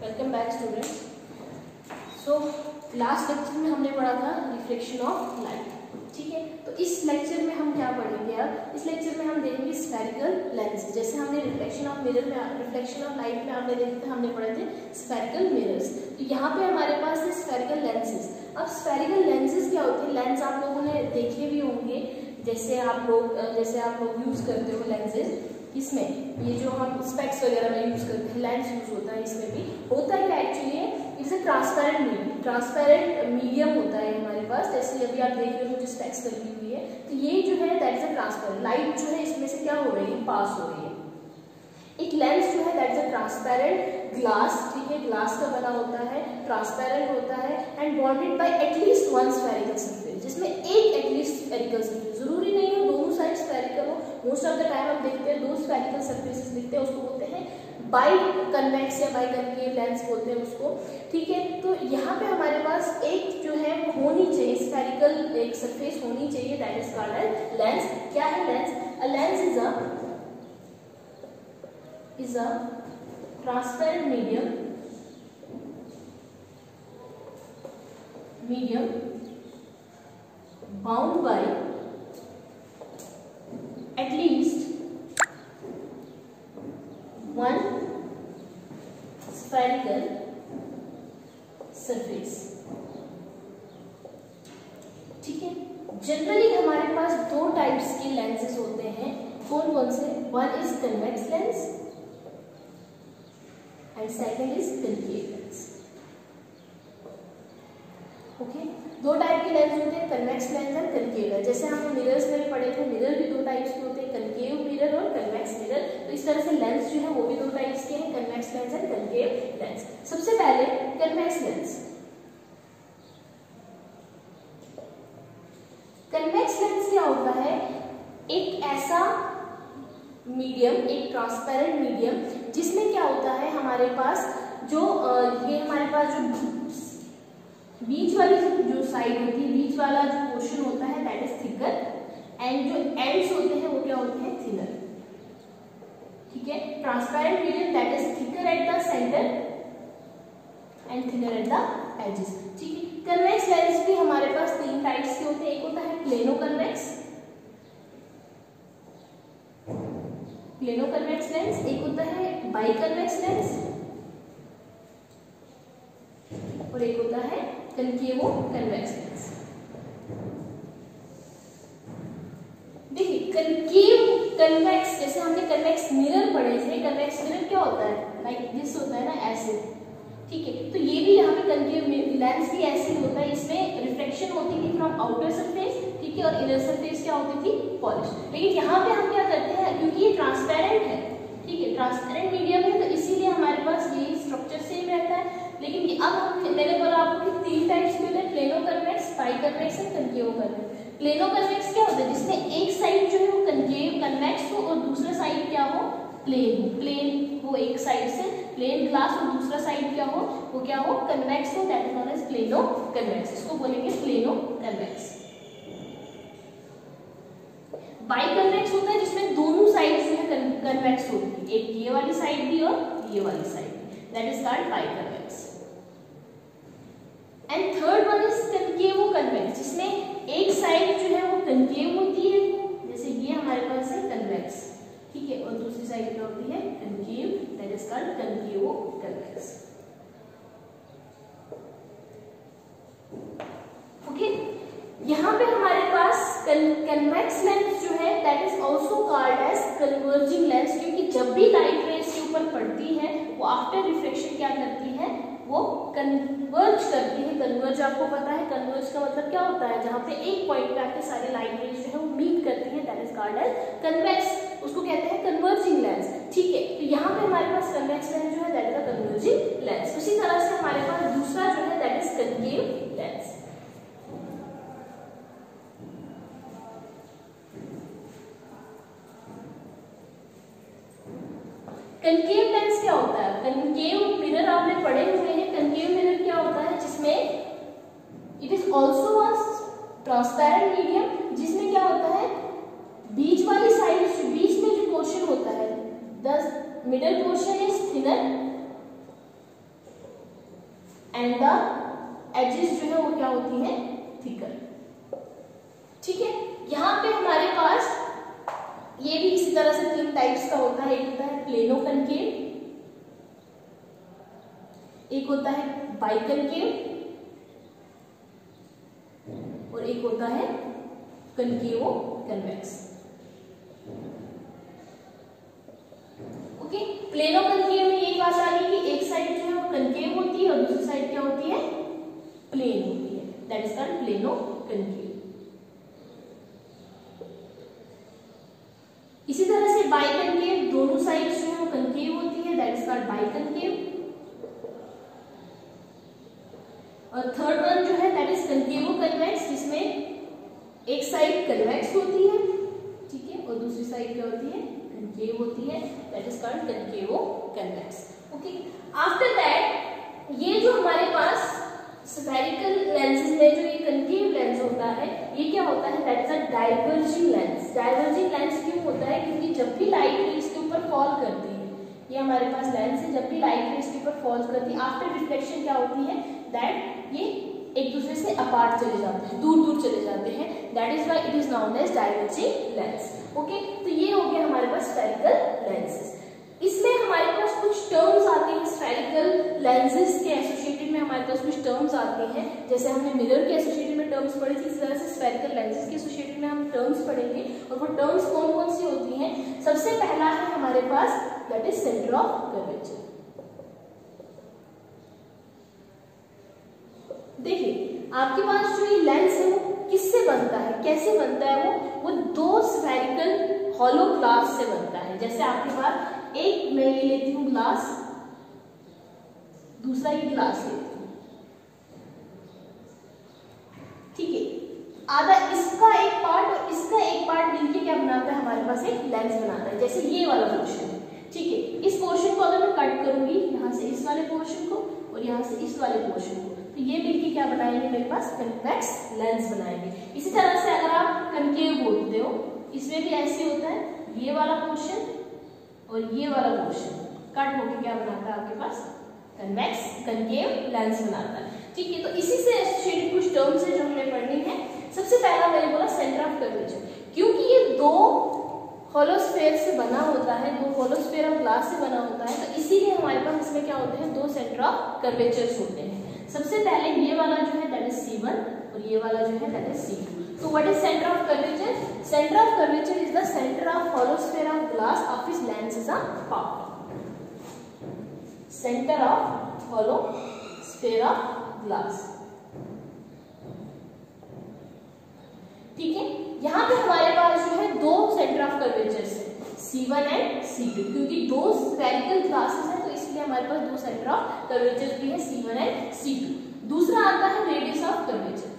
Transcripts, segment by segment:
Welcome back students. So last lecture में हमने पढ़ा था रिफ्लेक्शन ऑफ लाइट, ठीक है। तो इस लेक्चर में हम क्या पढ़ेंगे? अब इस लेक्चर में हम देखेंगे स्फेरिकल लेंस। जैसे हमने रिफ्लेक्शन ऑफ लाइट में हमने देखे थे, हमने पढ़े थे स्फेरिकल मिरर्स। तो यहाँ पे हमारे पास है स्फेरिकल लेंसेज। अब स्फेरिकल लेंसेज क्या होते हैं? लेंस आप लोगों ने देखे भी होंगे, जैसे आप लोग यूज करते हो लेंसेज। इसमें ये जो हम स्पेक्स वगैरह में यूज करते हैं, लेंस यूज होता है। इसमें भी होता है क्या actually, it's a transparent medium होता है हमारे पास। जैसे अभी आप देख रहे हो मुझे स्पेक्स लगी हुई है, तो ये जो है that is a transparent light जो है इसमें से क्या हो रही है, पास हो रही है। एक लेंस जो है that is a transparent glass, ठीक है, ग्लास का बना होता है, ट्रांसपेरेंट होता है and bonded bye at least one spherical surface, जिसमें एक एटलीस्ट स्फेरिकल सरफेस, जरूरी नहीं हो दोनों साइड स्फेरिकल हो। मोस्ट ऑफ द टाइम हम देखते हैं दो स्फेरिकल सरफेसेस दिखते हैं, उसको बोलते हैं बाई कन्वेक्स या बाई कनकेव लेंस बोलते हैं उसको, ठीक है। तो यहाँ पे हमारे पास एक जो है वो होनी चाहिए, स्फेरिकल एक सरफेस होनी चाहिए, that is called as lens. क्या है lens? A lens is a transparent medium bound by at least one spherical surface, ठीक है। जनरली हमारे पास दो टाइप्स के लेंसेज होते हैं, कौन कौन से? One is convex lens and second is concave lens, okay. दो टाइप के लेंस होते हैं, कन्वेक्स लेंस और concave लेंस। जैसे हमने मिरर्स में भी पढ़े थे, मिरर भी दो टाइप्स के होते हैं, concave मिरर और कन्वेक्स मिरर। तो इस तरह से लेंस जो है वो भी दो टाइप्स के हैं, कन्वेक्स लेंस और concave लेंस। सबसे पहले कन्वेक्स लेंस। कन्वेक्स लेंस क्या होता है? एक ऐसा मीडियम, एक ट्रांसपेरेंट मीडियम, जिसमें क्या होता है हमारे पास जो ये हमारे पास जो बीच वाली जो साइड होती है, बीच वाला जो पोर्शन होता है दैट इज थिकर एंड जो एंड्स होते हैं वो क्या होते हैं, थिनर, ठीक है। Transparent medium that is thicker at the centre and thinner at the edges, ठीक है। कन्वेक्स लेंस भी हमारे पास तीन टाइप्स के होते हैं। एक होता है प्लेनो कन्वेक्स लेंस, एक होता है बाई कन्वेक्स लेंस और एक होता है कनकेवो कन्वेक्स लेंस। देखिए कनकेव कन्वेक्स, जैसे हमने कन्वेक्स मिरर पढ़े थे, कन्वेक्स मिरर क्या होता है, लाइक दिस होता है ना, ऐसे, ठीक है। तो ये भी यहाँ पे कनकेव लेंस भी ऐसे ही होता है, इसमें रिफ्लेक्शन होती थी फ्रॉम आउटर सरफेस, ठीक है, और इनर सरफेस क्या होती थी, पॉलिश। लेकिन यहाँ पे हम क्या करते हैं, क्योंकि ये ट्रांसपेरेंट है, ठीक है, ट्रांसपेरेंट मीडियम है, तो इसीलिए हमारे पास ये स्ट्रक्चर सेम रहता है। लेकिन अब मैंने बोला आपको कि तीन टाइप्स के होते हैं, प्लेनो कन्वेक्स, बाई कन्वेक्स और कनकेव कन्वेक्स। प्लेनो कन्वेक्स क्या होता है? जिसमें एक साइड जो है वो कनकेव कन्वेक्स हो और दूसरा साइड क्या हो, प्लेन हो, एक साइड से प्लेन ग्लास और दूसरा साइड क्या हो, वो क्या हो, कन्वेक्स हो, that is known as plano convex. इसको बोलेंगे प्लेनो कन्वेक्स। बाई कन्वेक्स होता है जिसमें दोनों साइड जो है कन्वेक्स होती है, एक ये वाली साइड भी और ये वाली साइड भी, that is called biconvex. And third one is concavo convex, जिसमें एक साइड जो है वो कनकेव होती है, जैसे ये हमारे पास है कन्वेक्स, ठीक है, और दूसरी साइड क्या होती है, concave, that is called concavo convex, okay. यहाँ पे हमारे पास कन्वेक्स लेंस जो है that is also called as converging lens, क्योंकि जब भी लाइट रेज के ऊपर पड़ती है वो आफ्टर रिफ्लेक्शन क्या करती है, वो कन्वर्ज करती है। कन्वर्ज आपको पता है, कन्वर्ज का मतलब क्या होता है, जहाँ पे एक पॉइंट पे आके सारे लाइट रेज जो है वो मीट करती है, that is called as convex, उसको कहते हैं कन्वर्जिंग लेंस, ठीक है। तो यहाँ पे हमारे पास कन्वेक्स लेंस जो है that is a converging lens. उसी तरह से हमारे पास दूसरा जो है that is concave lens. Concave lens क्या होता है? कनकेव मिरर आपने पढ़े हुए हैं। कनकेव मिरर क्या होता है, जिसमें it is also a transparent medium, जिसमें क्या होता है, बीच वाली साइड, बीच में जो पोर्शन होता है, the middle portion is thinner and the edges जो है वो क्या होती है, थिकर। ठीक है, यहाँ पे हमारे पास ये भी इसी तरह से 3 टाइप्स का होता है। एक होता है प्लेनो कनकेव, एक होता है बाइकनकेव और एक होता है कनकेवो कन्वेक्स। ओके, प्लेनो कनकेव में यही बात आ रही है कि एक साइड जो है वो कनकेव होती है और दूसरी साइड क्या होती है, प्लेन होती है, that is called plano concave. इसी तरह से बाइकनकेव, दोनों साइड्स जो है वो कनकेव होती है, दैट इज कॉल्ड बाइकनकेव। और थर्ड वन जो है दैट इज कनकेवो कन्वेक्स, जिसमें एक साइड कन्वेक्स होती है, ठीक है, और दूसरी साइड क्या होती है, कनकेव होती है, that is called concavo convex. Okay, after that ये जो हमारे पास स्फेरिकल लेंसेज में जो ये कनकेव लेंस होता है, ये क्या होता है, that is a diverging lens. Diverging lens क्यों होता है, क्योंकि जब भी लाइट रे इसके ऊपर फॉल करती है, ये हमारे पास लेंस है, जब भी लाइट रे इसके ऊपर फॉल करती है, आफ्टर रिफ्लेक्शन क्या होती है, दैट ये एक दूसरे से अपार्ट चले जाते हैं, दूर दूर चले जाते हैं, that is why it is known as diverging lens. Okay, तो ये हो गया हमारे पास स्फेरिकल लेंसेज। इसमें हमारे पास कुछ टर्म्स आते हैं स्फेरिकल लेंसेज के एसोसिएटेड में, हमारे पास कुछ टर्म्स आते हैं, जैसे हमने मिरर के एसोसिएटेड में टर्म्स पढ़ी थी, इस तरह से स्फेरिकल लेंसेज के एसोसिएटेड में हम टर्म्स पढ़ेंगे। और वो टर्म्स कौन कौन सी होती हैं, सबसे पहला है हमारे पास that is centre of curvature. देखिए आपके पास जो ये लेंस है वो किससे बनता है, कैसे बनता है, वो 2 स्फेरिकल हॉलो ग्लास से बनता है। जैसे आपके पास एक मैं ये लेती हूँ ग्लास, दूसरा ये ग्लास लेती हूँ, ठीक है, आधा इसका एक पार्ट और इसका एक पार्ट मिलके क्या बनाता है, हमारे पास एक लेंस बनाता है। जैसे ये वाला पोर्शन है, ठीक है, इस पोर्शन को अगर मैं कट करूंगी यहाँ से इस वाले पोर्शन को और यहाँ से इस वाले पोर्शन को, तो ये मिलके क्या बनाएंगे, मेरे पास कन्वेक्स लेंस बनाएंगे। इसी तरह से अगर आप कनकेव बोलते हो, इसमें भी ऐसे होता है, ये वाला पोर्शन और ये वाला पोर्शन कट होके क्या बनाता है आपके पास, कन्वेक्स कनकेव लेंस बनाता है। ठीक है, तो इसी से एसोसिएटेड कुछ टर्म्स है जो हमें पढ़नी है। सबसे पहला मैंने बोला सेंटर ऑफ कर्वेचर, क्योंकि ये 2 होलोस्फेयर से बना होता है, 2 होलोस्फेयर ऑफ ग्लास से बना होता है, तो इसीलिए हमारे पास इसमें क्या होते हैं, 2 सेंटर ऑफ कर्वेचर्स होते हैं। सबसे पहले ये वाला जो है दैट इज C1 और ये वाला जो है that is C2। So what is center of curvature? Center of curvature is the center of holosphere of glass of which lens is a part. Center of holosphere of glass. ठीक है, यहाँ पे हमारे पास जो है 2 सेंटर ऑफ कर्वेचर्स है, C1 and C2, क्योंकि 2 spherical glasses हैं तो इसलिए हमारे पास 2 सेंटर ऑफ कर्वेचर्स भी है, C1 एंड C2। दूसरा आता है रेडियस ऑफ कर्वेचर।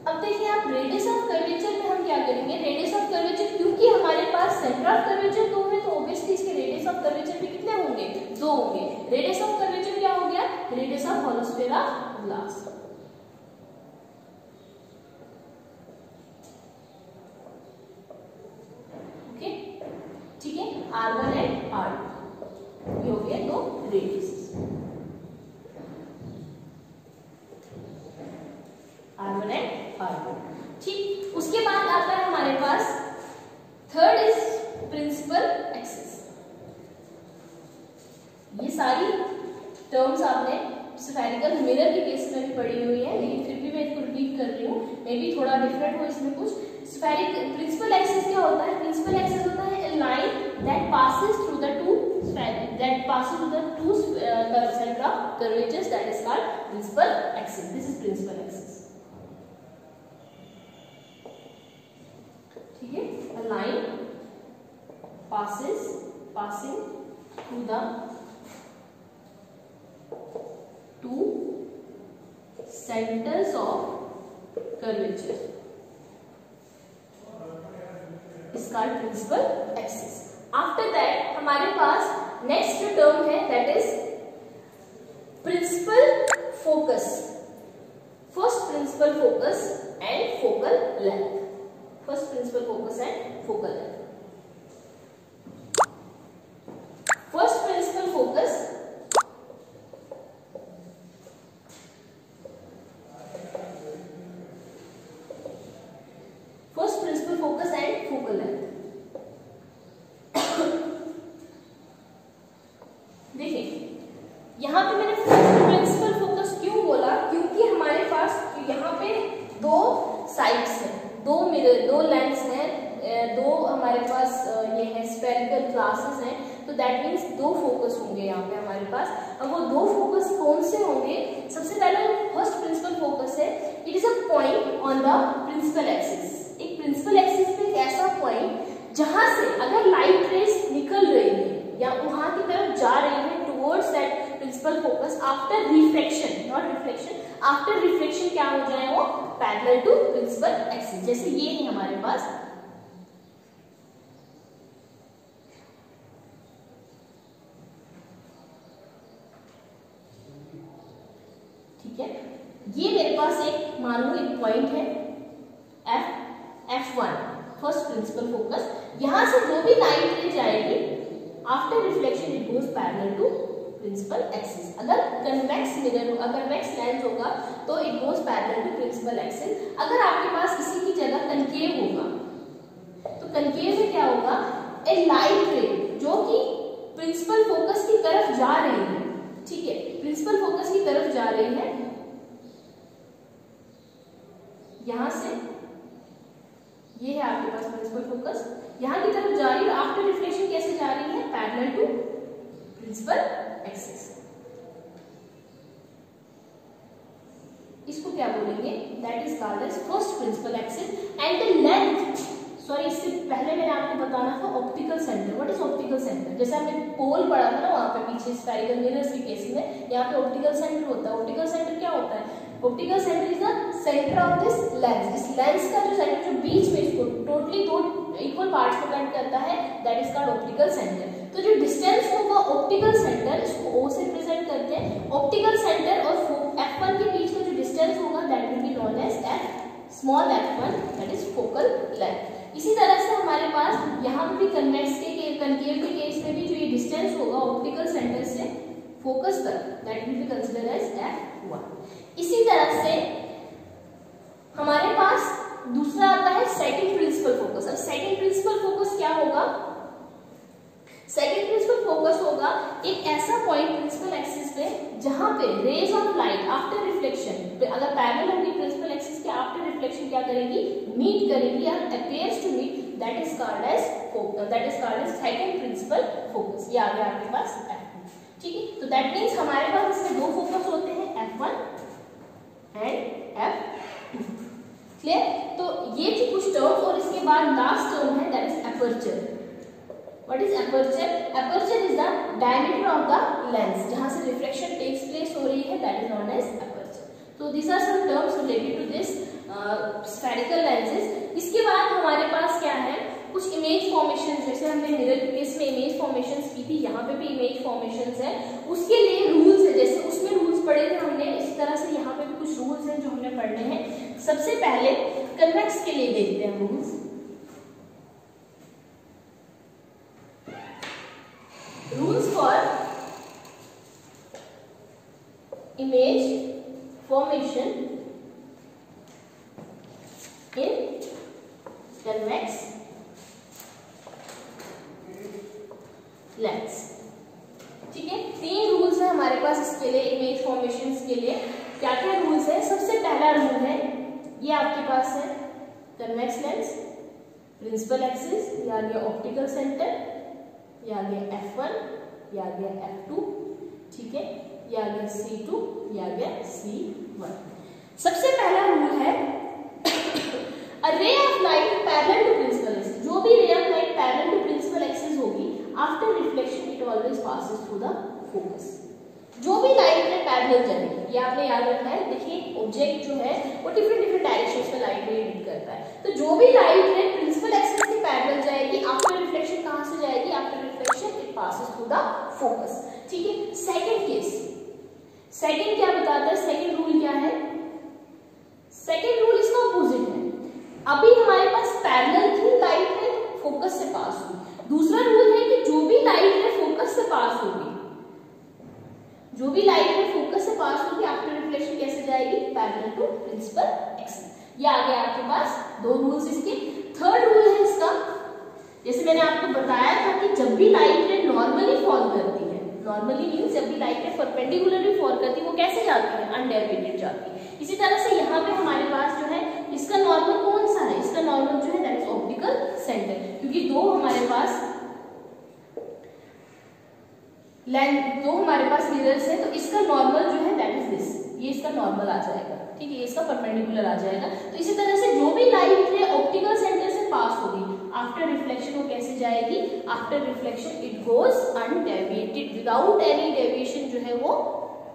अब देखिए आप रेडियस ऑफ कर्वेचर में हम क्या करेंगे, रेडियस ऑफ कर्वेचर क्योंकि हमारे पास सेंटर ऑफ कर्वेचर 2 है तो ऑब्वियसली इसके रेडियस ऑफ कर्वेचर भी कितने होंगे, 2 होंगे। रेडियस ऑफ कर्वेचर क्या हो गया, radius of hollow sphere of glass. Okay, ठीक है, R1 एंड R2 ये हो गया 2 रेडियस, R1 एंड R2। ठीक, उसके बाद आता है हमारे पास थर्ड इज प्रिंसिपल एक्सिस। ये सारी टर्म्स आपने स्फेरिकल मिरर के केस में भी पढ़ी हुई है, लेकिन फिर भी मैं इसको रिपीट कर रही हूँ, मे बी थोड़ा डिफरेंट हो इसमें कुछ। स्फेरिकल प्रिंसिपल एक्सिस क्या होता है, प्रिंसिपल एक्सिस होता है a line that passes through the two center of curvatures, that is called principal axis. This is principal axis. ठीक है, a line passing through the two centers of curvature is called principal axis. After that हमारे पास next जो term है that is principal focus. First principal focus and focal length. First principal focus and focal length. First principal focus यहाँ पे मैंने principal focus क्यों बोला, क्योंकि हमारे पास यहाँ पे दो साइड्स हैं, दो मिरर, दो लेंस हैं, दो हमारे पास ये है स्फेरिकल ग्लासेस हैं, तो दैट मीन्स दो फोकस होंगे यहाँ पे हमारे पास। अब वो दो फोकस कौन से होंगे? सबसे पहले फर्स्ट प्रिंसिपल फोकस है, it is a point on the principal axis. एक प्रिंसिपल एक्सिस पे एक ऐसा पॉइंट जहां से अगर लाइट रेज निकल रही है या वहां की तरफ जा रही है towards that principal focus after reflection, not reflection, after reflection क्या हो जाए वो पैरेलल टू प्रिंसिपल एक्सिस। जैसे ये है हमारे पास, ठीक है, ये मेरे पास एक मान लो एक पॉइंट है F1 फर्स्ट प्रिंसिपल फोकस। यहां से जो भी लाइट रे जाएगी after reflection it goes parallel to principal axis. अगर कन्वेक्स मिरर, कन्वेक्स लेंस होगा तो it goes parallel to principal axis. अगर आपके पास इसी की जगह कनकेव होगा तो कनकेव में क्या होगा, ए लाइट रे जो कि प्रिंसिपल फोकस की तरफ जा रही है, ठीक है, प्रिंसिपल फोकस की तरफ जा रही है, यहां से ये है आपके पास प्रिंसिपल फोकस, यहां की तरफ जा रही है, आफ्टर रिफ्लेक्शन कैसे जा रही है, पैरेलल टू प्रिंसिपल एक्सिस। इसको क्या बोलेंगे, that is called as first principal axis. And the length, sorry इससे पहले मैंने आपको बताना था optical centre. What is optical centre? जैसे हमने पोल पढ़ा था ना वहां पे पीछे स्फेरिकल मिरर्स के केस में, यहाँ पे ऑप्टिकल सेंटर होता है। ऑप्टिकल सेंटर क्या होता है? Optical centre is the centre of this lens. इस लेंस का जो सेंटर, जो बीच में इसको टोटली दो इक्वल पार्ट्स में कट करता है, that is called optical centre. तो जो डिस्टेंस होगा ऑप्टिकल सेंटर, इसको O से रिप्रेजेंट करते हैं। ऑप्टिकल सेंटर और F1 के बीच का जो डिस्टेंस होगा that will be known as F, small f1, that is focal length. इसी तरह से हमारे पास यहाँ पे भी कन्वेक्स के कनकेव के केस में भी जो ये डिस्टेंस होगा ऑप्टिकल सेंटर से फोकस तक, that will be considered as F1। इसी तरह से हमारे पास दूसरा आता है सेकंड प्रिंसिपल फोकस। अब सेकंड प्रिंसिपल फोकस क्या होगा? सेकंड प्रिंसिपल फोकस होगा एक ऐसा पॉइंट प्रिंसिपल एक्सिस पे जहां पे rays of light after reflection, अगर पैरेलल होगी प्रिंसिपल एक्सिस के, आफ्टर रिफ्लेक्शन क्या करेंगी, मीट करेंगी या appears to meet, that is called as second principal focus. ये आ गया आपके पास F2, ठीक है। तो दैट मींस हमारे पास इसमें दो फोकस होते हैं, F1 एंड F2, क्लियर। तो ये थी कुछ टर्म्स, और इसके बाद लास्ट टर्म है that is aperture. What is aperture? Aperture is the diameter of the lens, जहां से refraction takes place हो रही है, that is known as aperture. So these are some terms related to this spherical lenses. इसके बाद हमारे पास क्या है, कुछ इमेज फॉर्मेशन, जैसे हमने मिरर के केस में इमेज फॉर्मेशंस की थी, यहाँ पे भी इमेज फॉर्मेशंस है, उसके लिए रूल्स है। जैसे उसमें रूल्स पढ़े थे हमने, इसी तरह से यहाँ पे भी कुछ रूल्स हैं जो हमने पढ़ने हैं। सबसे पहले कन्वेक्स के लिए देखते हैं rules. Rules for image formation in convex lens, ठीक है। 3 रूल्स है हमारे पास इसके लिए, इमेज फॉर्मेशंस के लिए। क्या क्या रूल्स है? सबसे पहला रूल है, ये आपके पास है कन्वेक्स लेंस, प्रिंसिपल एक्सिस, ये आ गया ऑप्टिकल सेंटर, ये आ गया F1, ये आ गया F2, ठीक है, ये आ गया C2, ये आ गया C1। सबसे पहला रूल है a ray of light parallel to principal axis। जो भी ray of light parallel to principal axis होगी, after reflection it always passes through the focus। जो भी लाइट रे पैरेलल जाएगी, ये आपने याद रखना है। देखिए ऑब्जेक्ट जो है वो डिफरेंट डायरेक्शंस में लाइट रे एमिट करता है, तो जो भी लाइट रे प्रिंसिपल एक्सिस के पैरेलल जाएगी, आफ्टर रिफ्लेक्शन कहां से जाएगी, after reflection it passes through the focus, ठीक है। सेकंड केस, सेकंड क्या बताता है, सेकंड रूल क्या है? सेकंड रूल इसका अपोजिट है। अभी हमारे पास पैरेलल थी लाइट रे, फोकस से पास हुई। दूसरा रूल है कि जो भी लाइट रे फोकस से पास होगी, जो भी लाइट रे फोकस से पास होगी, आफ्टर रिफ्लेक्शन कैसे जाएगी, पैरेलल टू प्रिंसिपल एक्सिस। ये आ गया आपके पास 2 रूल्स इसके। थर्ड रूल है इसका, जैसे मैंने आपको बताया था कि जब भी लाइट रे नॉर्मली फॉल करती है, नॉर्मली मीन्स जब भी लाइट रे परपेंडिकुलरली फॉल करती है वो कैसे जाती है, अनडेविएटेड जाती है। इसी तरह से यहाँ पे हमारे पास जो है इसका नॉर्मल कौन सा है, इसका नॉर्मल जो है दैट इज ऑप्टिकल सेंटर, क्योंकि दो हमारे पास मिरर्स है तो इसका नॉर्मल जो है दैट इज दिस, ये इसका नॉर्मल आ जाएगा, ठीक है, ये इसका परपेंडिकुलर आ जाएगा। तो इसी तरह से जो भी लाइट रे ऑप्टिकल सेंटर से पास होगी आफ्टर रिफ्लेक्शन वो कैसे जाएगी, after reflection it goes undeviated, without any deviation जो है वो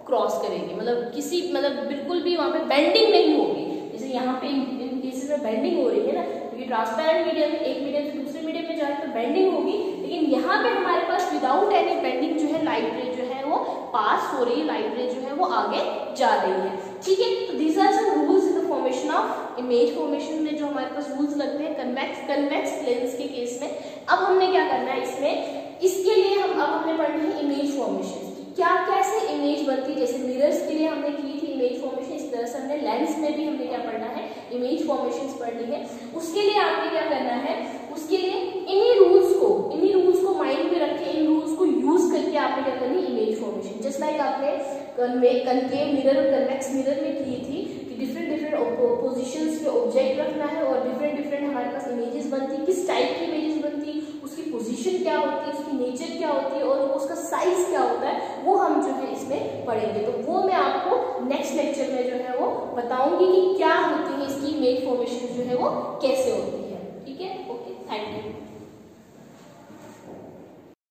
क्रॉस करेगी, मतलब किसी मतलब बिल्कुल भी वहां पे बेंडिंग नहीं होगी। जैसे यहाँ पे इन केसेस में बेंडिंग हो रही है ना, क्योंकि ट्रांसपेरेंट मीडियम एक मीडियम से दूसरे मीडियम में जाए तो बेंडिंग होगी, लेकिन यहाँ पे हमारे पास विदाउट एनी बेंडिंग जो है लाइट रे जो है वो पास हो रही है, लाइट रे जो है वो आगे जा रही है, ठीक है। तो these are some rules in the formation of image. Formation में जो हमारे पास रूल्स लगते हैं कन्वेक्स लेंस के केस में। अब हमने क्या करना है इसमें, इसके लिए अब हमने पढ़नी है इमेज फॉर्मेशन, क्या कैसे इमेज बनती है। जैसे मिरर्स के लिए हमने की थी इमेज फॉर्मेशन, इस तरह से हमने लेंस में भी हमने क्या पढ़ना है, इमेज फॉर्मेशंस पढ़नी है। उसके लिए आपने क्या करना है, उसके लिए इन्हीं रूल्स को माइंड में रखें, इन रूल्स को यूज करके आपने क्या करनी, इमेज फॉर्मेशन। जस्ट लाइक आपने कनकेव मिरर और कन्वेक्स मिरर में की थी कि डिफरेंट पोजिशंस पे ऑब्जेक्ट रखना है और डिफरेंट हमारे पास इमेजेस बनती, किस टाइप की इमेजेस बनती, उसकी पोजीशन क्या होती है, उसकी नेचर क्या होती है और उसका साइज क्या होता है, वो हम जो है इसमें पढ़ेंगे। तो वो मैं आपको नेक्स्ट लेक्चर में जो है वो बताऊंगी कि क्या होती है इसकी इमेज फॉर्मेशन जो है वो कैसे होती है, ठीक है। Okay, thank you.